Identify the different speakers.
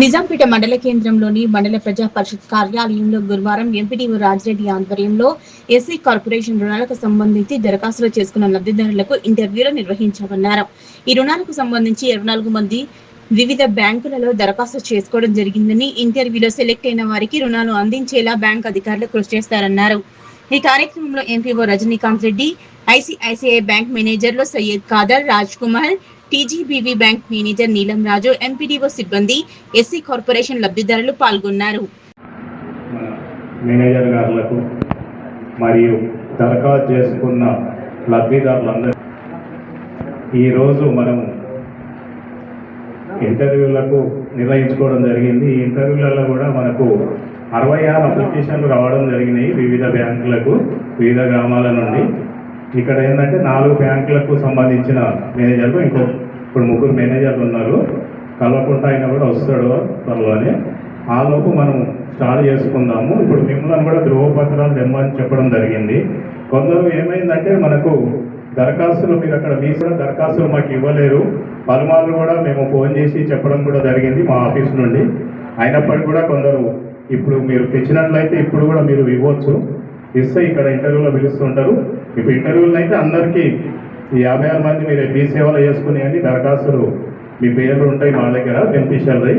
Speaker 1: నిజాంపేట మండల కేంద్రంలోని మండల ప్రజా పరిషత్ కార్యాలయంలో గురువారం ఎంపీడీఓ రాజిరెడ్డి ఆధ్వర్యంలో ఎస్సీ కార్పొరేషన్ రుణాలకు సంబంధించి దరఖాస్తులు చేసుకున్న లబ్ధిదారులకు ఇంటర్వ్యూలు నిర్వహించామన్నారు. ఈ రుణాలకు సంబంధించి 24 మంది వివిధ బ్యాంకులలో దరఖాస్తు చేసుకోవడం జరిగిందని, ఇంటర్వ్యూలో సెలెక్ట్ అయిన వారికి రుణాలు అందించేలా బ్యాంక్ అధికారులు కృషి చేస్తారన్నారు. ఈ కార్యక్రమంలో MPO Rajinikanth Reddy, ICICI bank మేనేజర్లు సయ్యద్ ఖాదర్, రాజ్ కుమార్, టీజీబీవీ బ్యాంక్ మేనేజర్ నీలం రాజు, ఎంపీడీఓ సిబ్బంది, ఎస్సీ కార్పొరేషన్ లబ్ధిదారులు పాల్గొన్నారు.
Speaker 2: మేనేజర్ గారులకు మరియు దరఖాస్తు చేసుకున్న లబ్ధిదారులందరూ ఈరోజు మనం ఇంటర్వ్యూలకు నిర్వహించుకోవడం జరిగింది. ఈ ఇంటర్వ్యూలలో కూడా మనకు 66 అప్లికేషన్లు రావడం జరిగినాయి వివిధ బ్యాంకులకు, వివిధ గ్రామాల నుండి. ఇక్కడ ఏంటంటే 4 బ్యాంకులకు సంబంధించిన మేనేజర్లు, ఇప్పుడు 3 మేనేజర్లు ఉన్నారు. కల్వకుంట అయినా కూడా వస్తాడు త్వరలోనే. ఆ లోపు మనం స్టార్ట్ చేసుకుందాము. ఇప్పుడు మిమ్మల్ని కూడా ధృవపత్రాలు తెమ్మని చెప్పడం జరిగింది. కొందరు ఏమైందంటే మనకు దరఖాస్తులు మీరు అక్కడ మీరు కూడా దరఖాస్తులు మాకు ఇవ్వలేరు. పలుమార్లు కూడా మేము ఫోన్ చేసి చెప్పడం కూడా జరిగింది మా ఆఫీస్ నుండి. అయినప్పటికీ కూడా కొందరు ఇప్పుడు మీరు తెచ్చినట్లయితే ఇప్పుడు కూడా మీరు ఇవ్వచ్చు. ఇస్తే ఇక్కడ ఇంటర్వ్యూలో పిలుస్తుంటారు. ఇప్పుడు ఇంటర్వ్యూలో అయితే అందరికీ 56 మంది మీరు మీ సేవలు చేసుకునేయండి. దరఖాస్తులు మీ పేర్లు ఉంటాయి మా దగ్గర బెనిఫిషియరీ.